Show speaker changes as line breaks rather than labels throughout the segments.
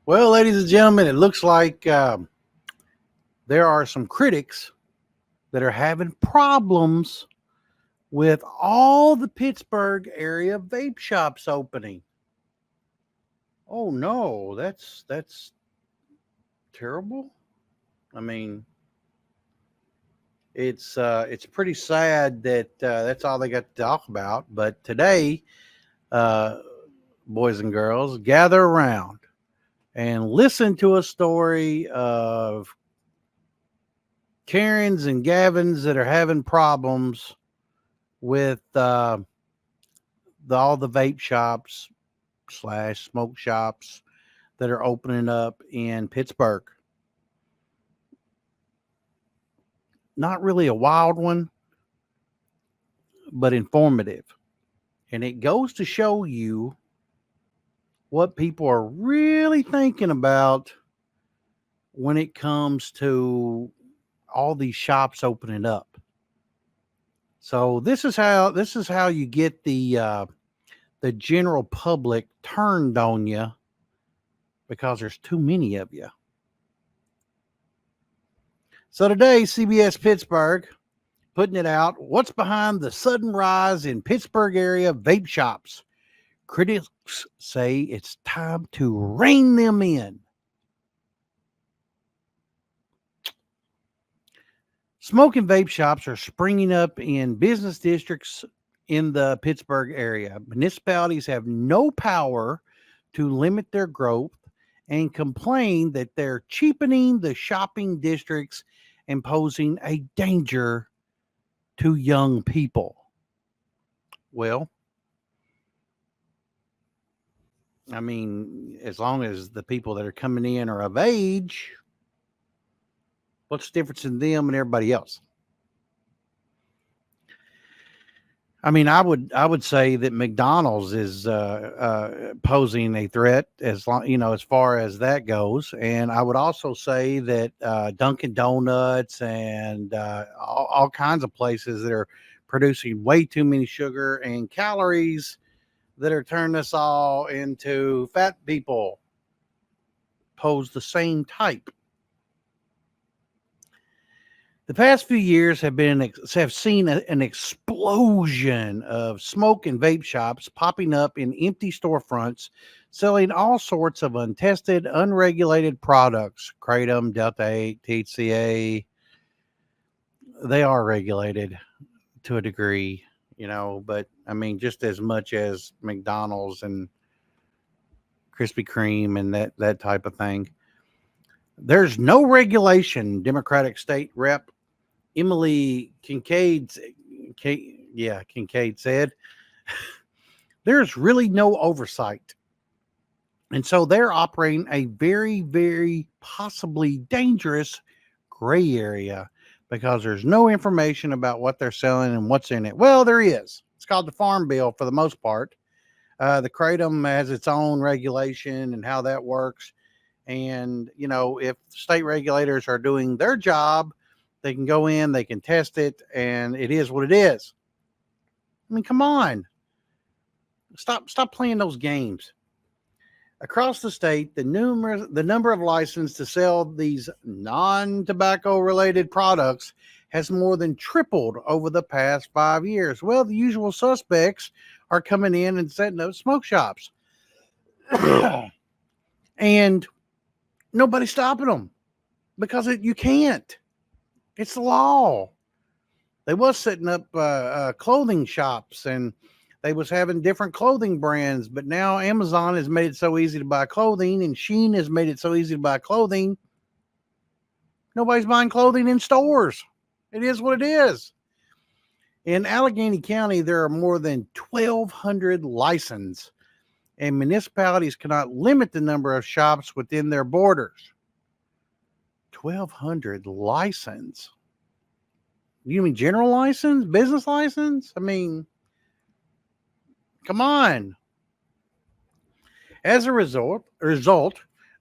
Well, ladies and gentlemen, it looks like there are some critics that are having problems with all the Pittsburgh area vape shops opening. Oh no, that's terrible. I mean, it's pretty sad that that's all they got to talk about. But today, uh, boys and girls, gather around and listen to a story of Karens and Gavins that are having problems with all the vape shops / smoke shops that are opening up in Pittsburgh. Not really a wild one, but informative. And it goes to show you what people are really thinking about when it comes to all these shops opening up. So this is how you get the general public turned on you because there's too many of you. So today, CBS Pittsburgh putting it out. What's behind the sudden rise in Pittsburgh area vape shops? Critics say it's time to rein them in. Smoke and vape shops are springing up in business districts in the Pittsburgh area. Municipalities have no power to limit their growth and complain that they're cheapening the shopping districts and posing a danger to young people. Well, I mean, as long as the people that are coming in are of age, what's the difference in them and everybody else? I mean, I would say that McDonald's is posing a threat as long, as far as that goes, and I would also say that Dunkin' Donuts and all kinds of places that are producing way too many sugar and calories that are turning us all into fat people pose the same type. The past few years have seen an explosion of smoke and vape shops popping up in empty storefronts, selling all sorts of untested, unregulated products. Kratom, Delta 8, THCA. They are regulated to a degree, but I mean, just as much as McDonald's and Krispy Kreme and that type of thing. There's no regulation, Democratic State Rep Emily Kincaid said. There's really no oversight. And so they're operating a very, very possibly dangerous gray area because there's no information about what they're selling and what's in it. Well, there is. It's called the Farm Bill for the most part. The Kratom has its own regulation and how that works. And, if state regulators are doing their job, they can go in, they can test it, and it is what it is. I mean, come on. Stop playing those games. Across the state, the number of licenses to sell these non-tobacco related products has more than tripled over the past 5 years. Well, the usual suspects are coming in and setting up smoke shops. And nobody's stopping them because you can't. It's the law. They was setting up clothing shops and they was having different clothing brands, but now Amazon has made it so easy to buy clothing and Shein has made it so easy to buy clothing. Nobody's buying clothing in stores. It is what it is. In Allegheny County, there are more than 1,200 licenses, and municipalities cannot limit the number of shops within their borders. 1,200 license. You mean general license, business license? I mean, come on. As a result,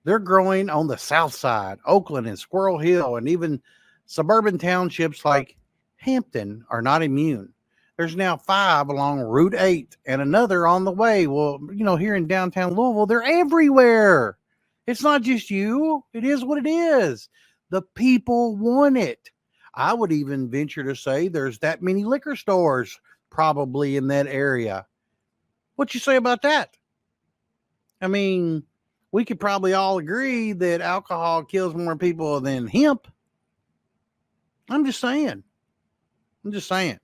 they're growing on the south side. Oakland and Squirrel Hill and even suburban townships like Hampton are not immune. There's now 5 along Route 8 and another on the way. Well, here in downtown Louisville, they're everywhere. It's not just you. It is what it is. The people want it. I would even venture to say there's that many liquor stores probably in that area. What you say about that? I mean, we could probably all agree that alcohol kills more people than hemp. I'm just saying. I'm just saying.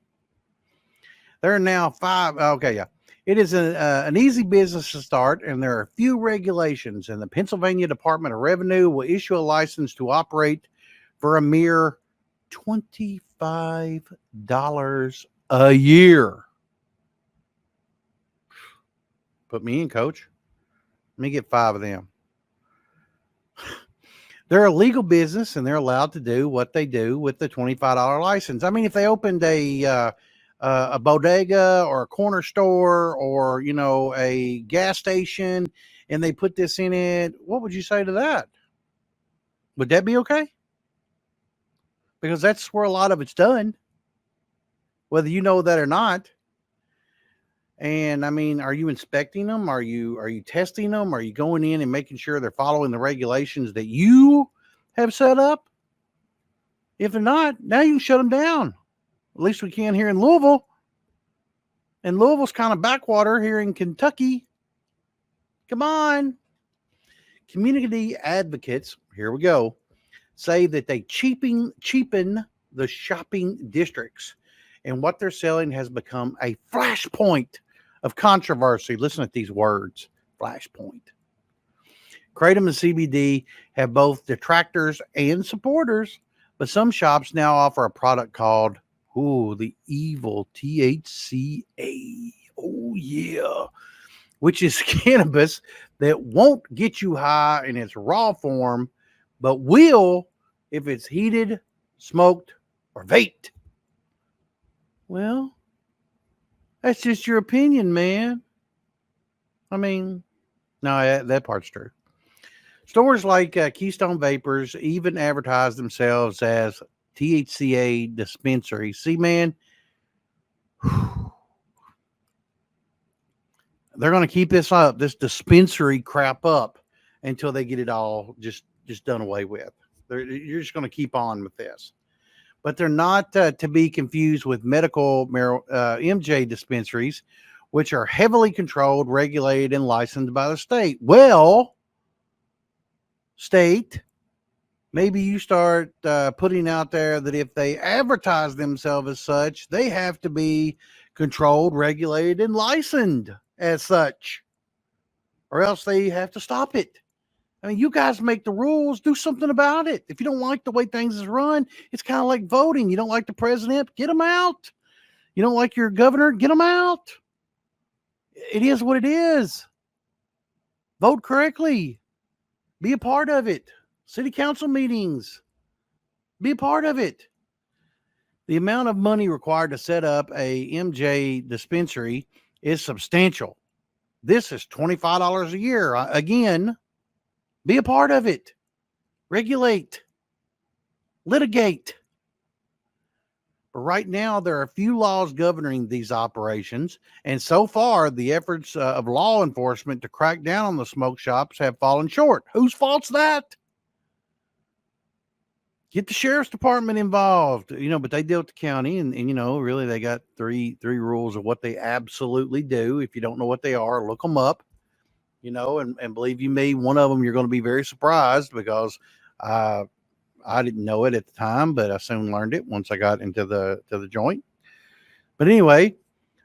There are now 5. Okay, yeah. It is an easy business to start, and there are few regulations. And the Pennsylvania Department of Revenue will issue a license to operate for a mere $25 a year. Put me in, coach. Let me get 5 of them. They're a legal business, and they're allowed to do what they do with the $25 license. I mean, if they opened a bodega or a corner store or, a gas station and they put this in it, what would you say to that? Would that be okay? Because that's where a lot of it's done, whether you know that or not. And I mean, are you inspecting them? Are you testing them? Are you going in and making sure they're following the regulations that you have set up? If they're not, now you can shut them down. At least we can here in Louisville. And Louisville's kind of backwater here in Kentucky. Come on. Community advocates, here we go, say that they cheapen the shopping districts. And what they're selling has become a flashpoint of controversy. Listen to these words, flashpoint. Kratom and CBD have both detractors and supporters, but some shops now offer a product called, the evil THCA. Oh, yeah. Which is cannabis that won't get you high in its raw form, but will if it's heated, smoked, or vaped. Well, that's just your opinion, man. I mean, no, that part's true. Stores like Keystone Vapors even advertise themselves as THCA dispensary. See, man, they're going to keep this dispensary crap up until they get it all just done away with. You're just going to keep on with this. But they're not to be confused with medical MJ dispensaries, which are heavily controlled, regulated, and licensed by the state. Well, state, maybe you start putting out there that if they advertise themselves as such, they have to be controlled, regulated, and licensed as such, or else they have to stop it. I mean, you guys make the rules, do something about it. If you don't like the way things is run, it's kind of like voting. You don't like the president, get him out. You don't like your governor, get him out. It is what it is. Vote correctly. Be a part of it. City council meetings. Be a part of it. The amount of money required to set up a MJ dispensary is substantial. This is $25 a year. Again, be a part of it. Regulate. Litigate. But right now, there are a few laws governing these operations, and so far, the efforts of law enforcement to crack down on the smoke shops have fallen short. Whose fault's that? Get the sheriff's department involved, but they deal with the county, and really they got three rules of what they absolutely do. If you don't know what they are, look them up, and believe you me, one of them you're going to be very surprised because I didn't know it at the time, but I soon learned it once I got into the joint. But anyway,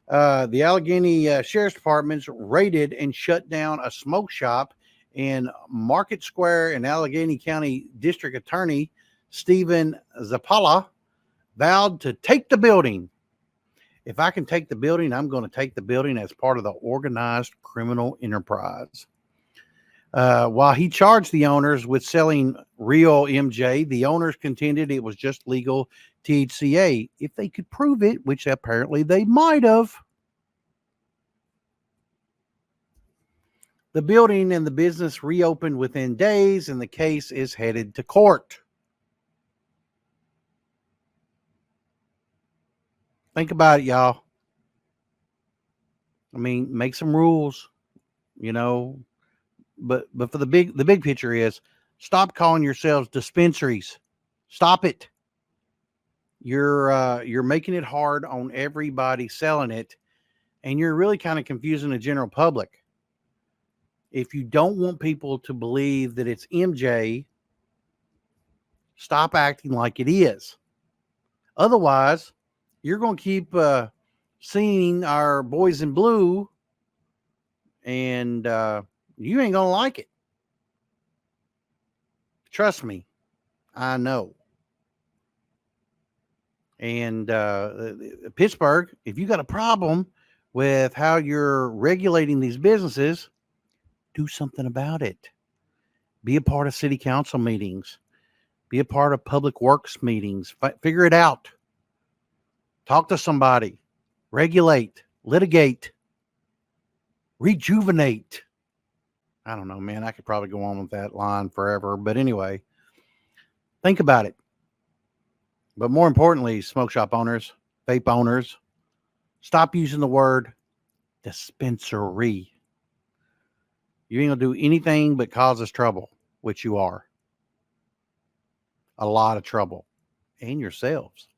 the Allegheny Sheriff's Department's raided and shut down a smoke shop in Market Square, and Allegheny County District Attorney Stephen Zappala vowed to take the building. If I can take the building, I'm going to take the building as part of the organized criminal enterprise. While he charged the owners with selling real MJ, the owners contended it was just legal THCA if they could prove it, which apparently they might have. The building and the business reopened within days, and the case is headed to court. Think about it, y'all. I mean, make some rules, for the big picture is stop calling yourselves dispensaries. Stop it. You're making it hard on everybody selling it, and you're really kind of confusing the general public. If you don't want people to believe that it's MJ, stop acting like it is. Otherwise, you're going to keep seeing our boys in blue, and you ain't going to like it. Trust me, I know. And Pittsburgh, if you got a problem with how you're regulating these businesses, do something about it. Be a part of city council meetings. Be a part of public works meetings. Figure it out. Talk to somebody. Regulate. Litigate. Rejuvenate. I don't know, man. I could probably go on with that line forever. But anyway, think about it. But more importantly, smoke shop owners, vape owners, stop using the word dispensary. You ain't gonna do anything but cause us trouble, which you are. A lot of trouble, and yourselves.